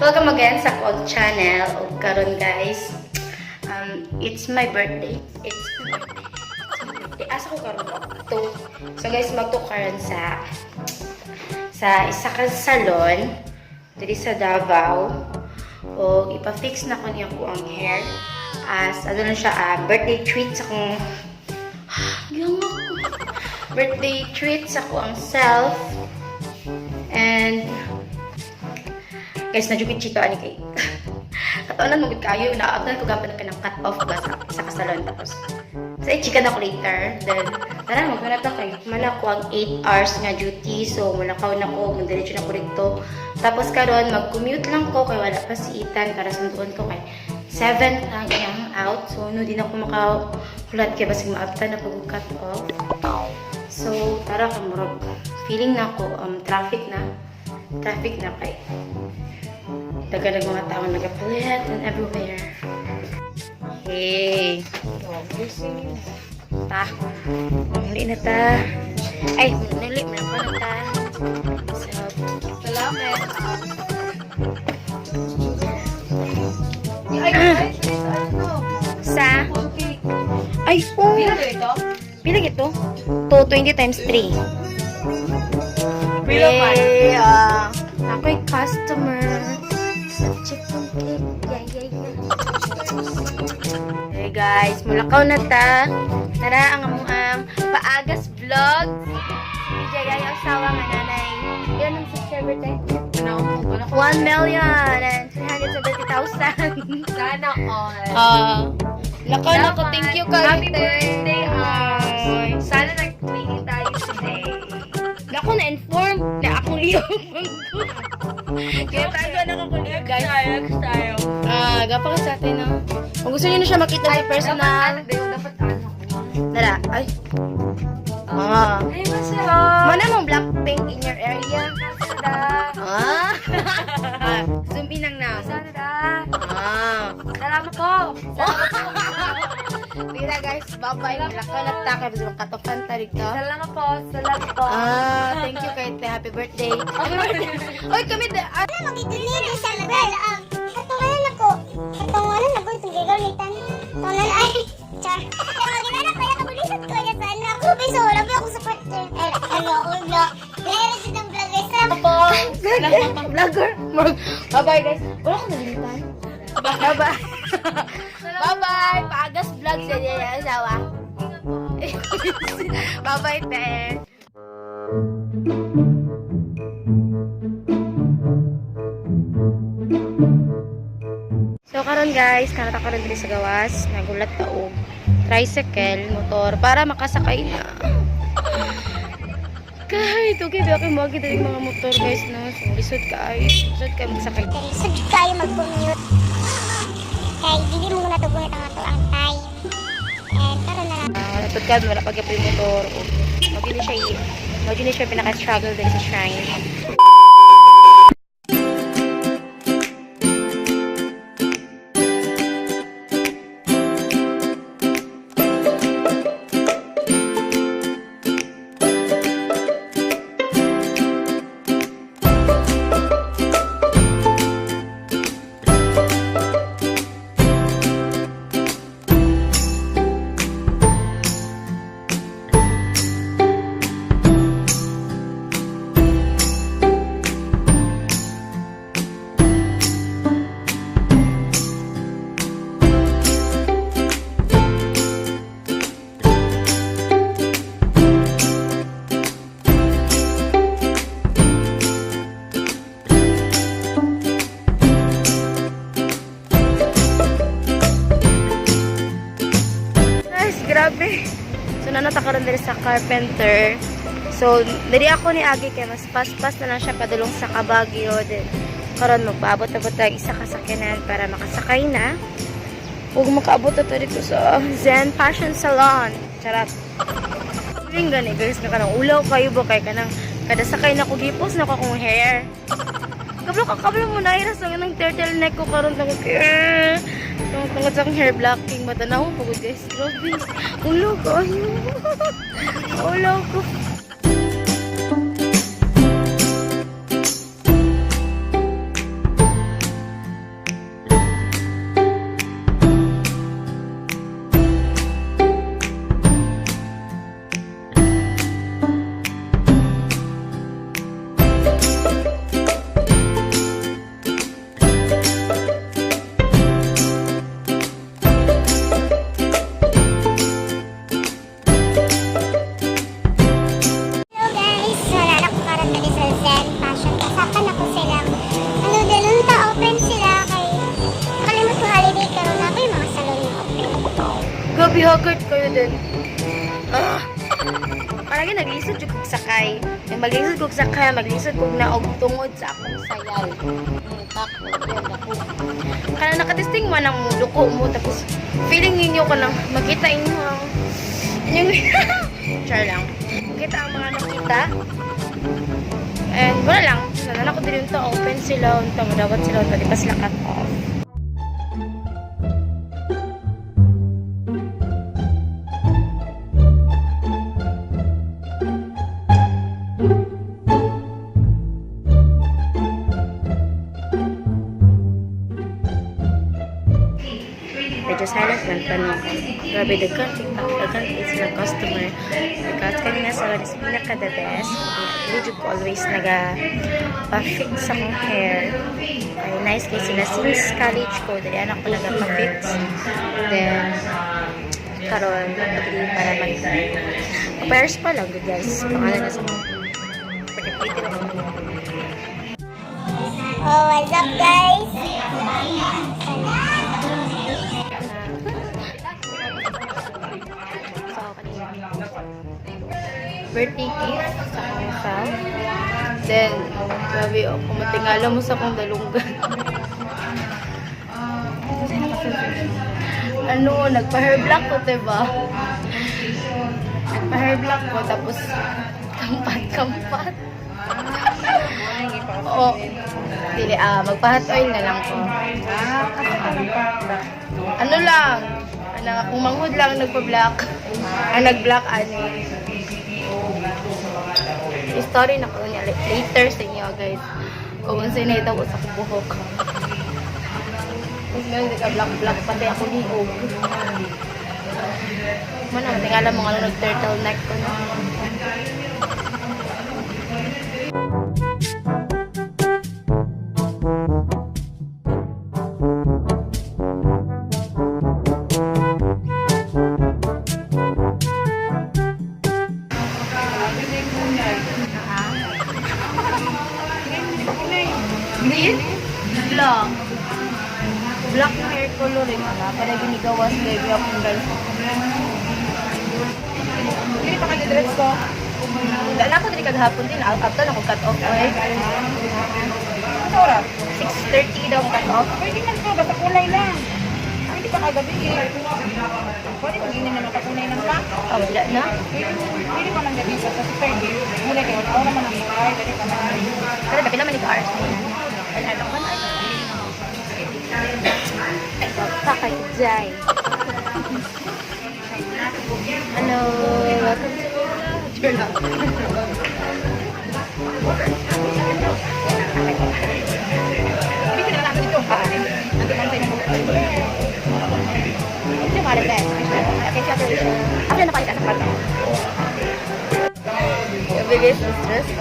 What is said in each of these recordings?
Welcome again sa Kog Channel. O karon guys, it's my birthday. It's my birthday. Asa ko karon to. So guys, magtukaran sa isa ka salon diri sa Davao. O ipa-fix na ko niya ko ang hair as ano na siya, birthday treat sa kong birthday treat sa ko ang self. And guys, na-jukit chito ani kay. Kataonan mo gid kayo, naabtan ko gapan ka ng cut off ba sa kasalon tapos. So i-chika na ko later. Then tara maghanap na kay. Mala ko ang 8 hours nga duty. So mulakaw na ko, magdiretso na ko dito. Tapos karon mag-commute lang ko kay wala pa si Ethan para sunduon ko kay 7 lang iyang out. So no din ako makahulat kay basig maabtan na pag cut off. So tara ka murag feeling na ko traffic na kay taga mga tao nagapalit and everywhere. Hey! Ta! Muli na ta! Ay! Muli na ta! So, Salamat. sa? Ay! Oh! Pila na ito? Pila ito? 220 times 3. Pila pa? Yay! Ako'y customer. Chicken cake. Yeah. Hey guys, mulakaw na ta. Tara, ang amuang paagas vlog. Si Jaya yung asawa nga nanay. Yan ang subscriber tayo. 1,370,000. Sana all. Lakaw na ko. Thank you kayo. Happy birthday, Sana nag-tweet tayo today. Ako na-inform na akong liyong. Kaya tayo na kakuliyo, guys. Next tayo. Gapa ka sa atin, no? Kung gusto niyo na siya makita sa personal. Dapat ano. Tara, ay. Ay, masarap. Mana mong Blackpink in your area? Masarap. Zoom in lang na. Masarap. Salamat po. Tira guys, bye-bye. Lakaw na ta. Kaya gusto makatofan ta rito. Salamat po. Salamat po. Thank you kay Te. Happy birthday. Happy birthday. Oy, kami da. Magigilid sa level. Katungan ako. Katungan ako itong gagalitan. Tungan ay. Char. Magigilid ako. Kabulisat ko. Saan ako? Beso. Labi ako sa partner. Ulo. Meron silang vlogger. Salamat po. Vlogger. Bye-bye guys. Wala ko nalilitan. Bye-bye. Bye-bye. Paagas vlog sa niya yung asawa. Bye-bye, Te. So karon guys, kanata karon diri sa gawas, nagulat ta og tricycle, motor para makasakay na. Kahit okay ba kayo mo kita mga motor guys no. So lisod kayo magsakay. Sud kayo mag-commute. Kay dili mo na tugon ang ato ang time. And karon na lang. Natod ka wala pag yung motor. Magini siya pinaka-struggle din sa shrine. Grabe. So, nanatakaroon dali sa carpenter. So, dali ako ni Agi kaya mas pas-pas na lang siya padulong sa Kabagyo. Then, karon magpaabot-abot tayo isa kasakyanan para makasakay na. Huwag makaabot na dito sa Zen Fashion Salon. Charot. Feeling gani, guys, na kanang ulaw kayo ba kay kanang kada sakay na ko gipos na ko akong hair. Kablo mo na iras ng turtleneck ko karon na ko kaya. Tungkol sa hair blocking matanaw po guys. Grabe. Ulo ko. Ulo ko. Haggard kayo din. Parang naglisod yung kong sakay. Yung maglisod kong sakay, maglisod kong naog tungod sa akong sayal. Kana nakatesting mo ng luko mo, tapos feeling ninyo ko nang makita inyo ang yung char lang. Makita ang mga nakita. And wala lang. Nanan ako din yung open sila, unta madawat sila, unta di pa sila cut off. Medyo silent lang tanong. Grabe, dagkan TikTok, dagkan is sila customer. Because kanina sa is pinaka the best. Video ko always naga-fix sa kong hair. Ay, nice kay sila since college ko. Dali anak ko naga-fix. Then, karon pagpili para mag-pairs pa lang, guys. Pangalan na sa mga. Pagpili na sa mga. Oh, what's up, guys? Birthday gift sa akong self. Then, grabe, kung matingala mo sa akong dalunggan. Ano, nagpa-hair block ko, diba? Nagpa-hair block ko, tapos kampat-kampat. Oo. Dili, magpa-hot oil na lang ko. Ano lang, kung manghud lang nagpa-black. Ang nag-black, story na ko niya later sa inyo, guys. Kung saan na ito ko sa buhok. Kung ngayon, nagka-black-black, pati ako liog. Mana, tingala mo nga nag-turtleneck ko na. Green? Black. Black na hair color rin wala. Para ginigawas baby akong guys. Hindi pa kag-dress ko. Wala na ako din kaghapon din. After na ko cut off. Okay? Ano oras? 6:30 daw cut off. Pwede man ko, basta kulay lang. Ay, hindi pa kagabi eh. Pwede mo ginin naman kakulay lang pa. Wala na. Pwede pa man gabi sa pwede. Muna kayo, ako naman ang kulay. Dali pa man. Pero dapat naman ika-hours. Ano man ay. Pakay Jai. Hello. Welcome to Journal. Pwede na natin ito. Ando man tayo. Ito mga rin guys. Okay, preparation. Ako na nakita sa pagkakas. Yung biggest stress is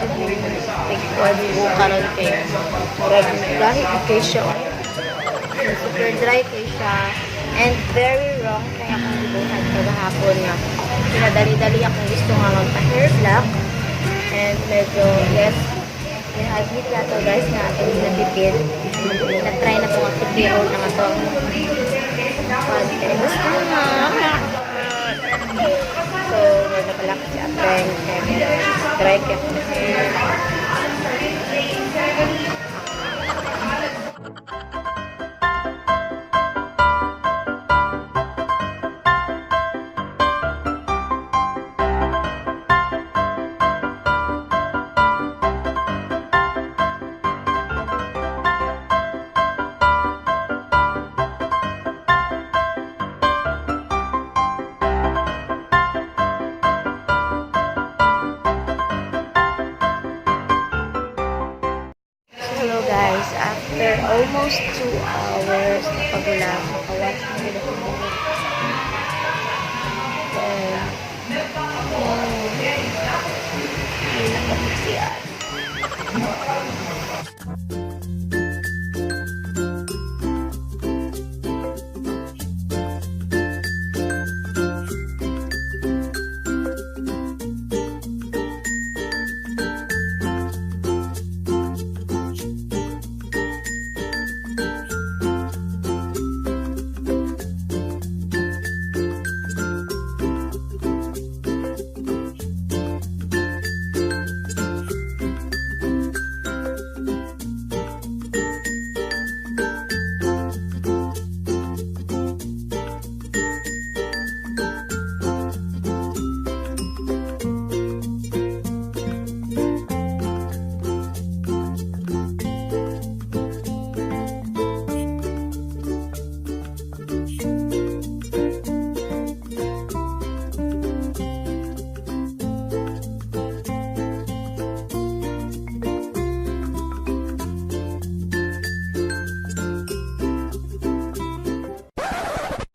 take one mo karon kay dahil kay siya. Super dry kay siya. And very wrong kaya akong gibuhat kagahapon nga. Pinadali-dali akong gusto nga magpa-hair block. And medyo, yes, i-admit na to guys na ating natipid. Na-try na kong akipiro na nga to. Gusto nga. So, nagkalak si Ateng. Try ka. Hello guys, after almost 2 hours na pagulap, nakawat na nila ko buhok. Hindi na kapagsiyan.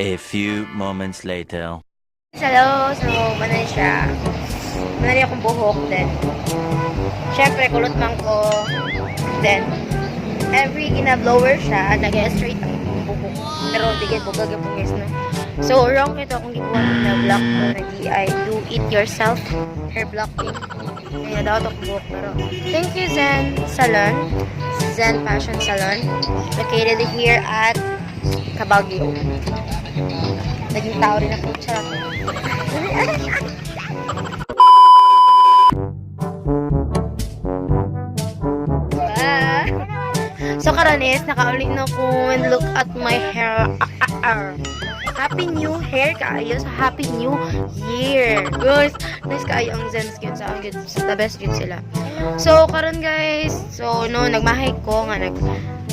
A few moments later. Hello, so manali siya. Manali akong buhok, then syempre kulot man ko, then every gina-blower siya, nag-straight ang buhok. Pero digit po gagapong no. So wrong ito kung gibuhat na block ko na I do it yourself hair blocking. Kaya daw ito buhok pero thank you Zen Salon, Zen Fashion Salon, located here at Cabaguio. Naging tao rin ako. Charot. So karon is nakauli na ko and look at my hair. Happy New Hair kaayo sa Happy New Year. Guys, nice kaayo ang Zen Skin sa ang good, the best good sila. So karon guys, so no nagmahay ko nga nag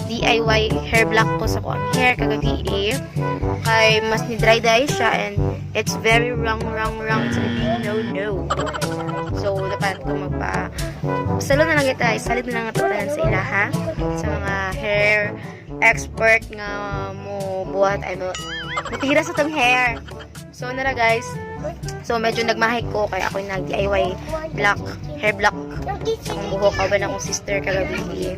DIY hair block ko sa kuang hair kagabi kay mas ni dry dye siya and it's very wrong it's a big no. So dapat ko magpa salon na lang kita, salid na lang ito sa ilaha sa mga hair expert nga mo buhat ay mo matira sa tong hair. So nara guys, so medyo nagmahay ko kaya ako nag DIY hair block sa akong buhok kauban akong sister kagabi.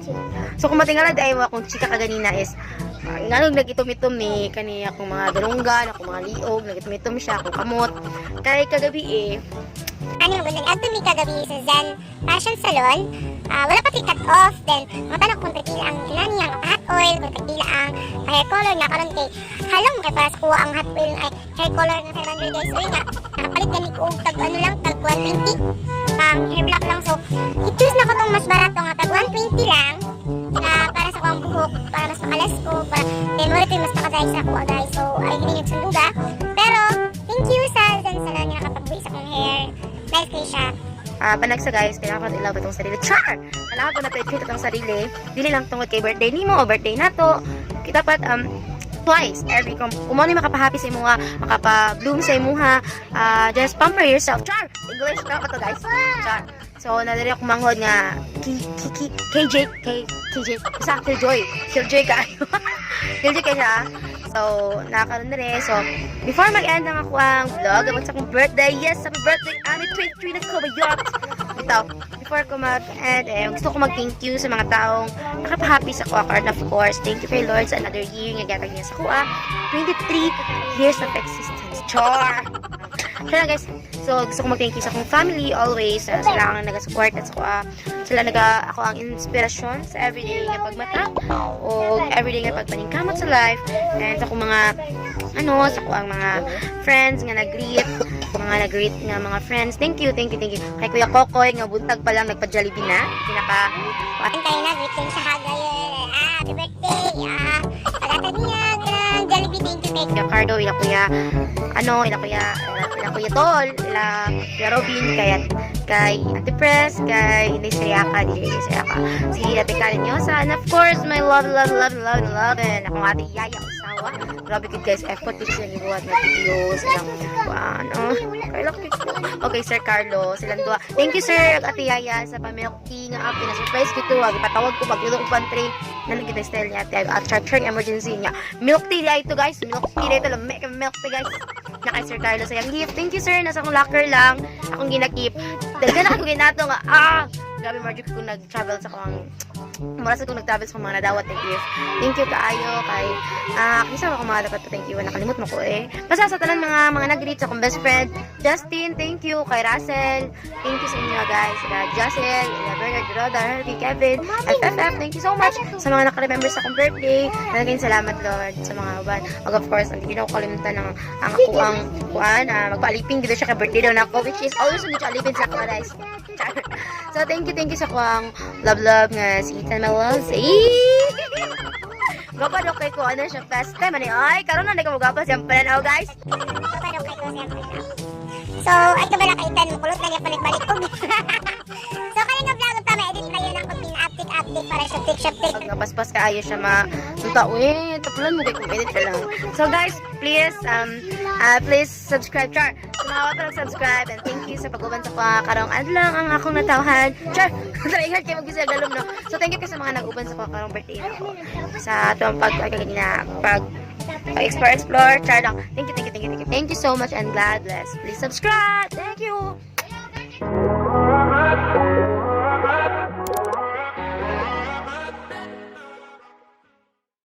So kung matingala DIY akong chika kaganina is ngalog nagitumitom ni kani akong mga dalunggan, akong mga liog, nagitumitom siya akong kamot. Kay kagabi Ano mo gundang adto mi kagabi sa Zen Fashion Salon. Wala pa cut off then matanong kung pagila ang inani ang hot oil, kung pagila ang hair color na karon kay halong kay para sa kuha ang hot oil ay hair color na 500 guys. So nga nakapalit gani ko og tag ano lang tag 120 hair block lang. So i-choose na ko tong mas barato nga tag 120 lang na para sa kuang buhok, para mas makalas ko, para memory mas makadayag sa kuha guys. So ay gini nagsunduga. Pero thank you sa Zen Salon nga nakapagbuhi sa kong hair. Nice kay siya. Panagsa guys, kailangan ko ilaw itong sarili. Char! Kailangan ko na-treat itong sarili. Dili lang tungod kay birthday nimo o birthday nato. Kita pat twice every kung mo ni makapahappy sa imuha, makapa-bloom sa imuha, just pamper yourself. Char! English na ko to guys. Char. So nadali ako manghod nga KJ sa Killjoy kayo. Killjoy kayo siya. So, nakakaroon na rin. So, before mag-end ang ako ang vlog about sa akong birthday, yes, happy birthday, Ami 23 na ko ba yun? Ito, before ko mag-end, gusto ko mag-thank you sa mga taong nakapahappy sa kuha card. Of course, thank you kay Lord sa another year nga gatag niya sa kuha. 23 years of existence. Char! Kaya guys, so gusto ko mag-thank you sa akong family always. Sila ang nag-support at sa kuha. Sila ako ang inspirasyon sa everyday nga pagmata o everyday nga pagpaningkamot sa life. And sa akong mga sa kuang mga friends nga nag-greet, nga mga friends. Thank you. Kay Kuya Kokoy nga buntag pa lang nagpa-Jollibee na. Antay na greeting sa Hagay. Happy birthday. Pagkatag niya Jollibee, thank you kay Kuya Cardo, ila Kuya Tol, ila Kuya Robin, kay Ate Press, kay Inday Sayaka, si Ate Karen Nyosa, and of course, my love, and akong Ate Yaya Usawa. Grabe kid guys, effort dito sila gibuhat na videos, okay, Sir Carlo, silang dua. Thank you, Sir Ate Yaya, sa pamilk tea nga ako, na-surprise ko ito, ipatawag ko, pag-luto ko pantry, nalagyan na style niya, at charge emergency niya. Milk tea ito guys, milk tea, milk tea guys. Na kay Sir Carlo sa yung gift. Thank you sir, nasa akong locker lang akong ginakip. Daghan na ako ginato nga grabe Marjorie kung nag-travel sa akong mura sa kung nag-travel sa mga nadawat na gift. Thank you kaayo kay isa ako mga dapat to thank you nakalimot mo ko basta sa tanan mga nag-greet sa akong best friend Justin, thank you kay Russell, thank you sa inyo guys, sa Jocelyn, Bernard, Roda, Harvey, Kevin, FFF, thank you so much sa mga naka-remember sa akong birthday. Naging salamat Lord sa mga uban. Of course, hindi na ako kalimutan ng ang ako ang magpaalipin dito siya kay birthday daw na ako, which is always hindi siya alipin sa ako guys. So thank you sa kuang love nga si Ethan Melos. Gapa kay ko ano siya first time ay karon na nagkamugapa siya pananaw guys. Gapa kay ko siya. So ay ka ba nakaitan mo kulot na niya palit-balik ko. So kanina vlog ta ma-edit kayo ng update para sa TikTok. Napaspas kaayo siya tapulan mo kay kung edit ka lang. So guys, please subscribe char. Sumawa pa subscribe and thank you sa pag-uban sa karong adlaw ang akong natawhan. Char, try kay magbisa galom no. So thank you sa mga nag-uban sa karong birthday na ako. Sa tuwang Explore, char lang. Thank you so much and God bless. Please subscribe. Thank you.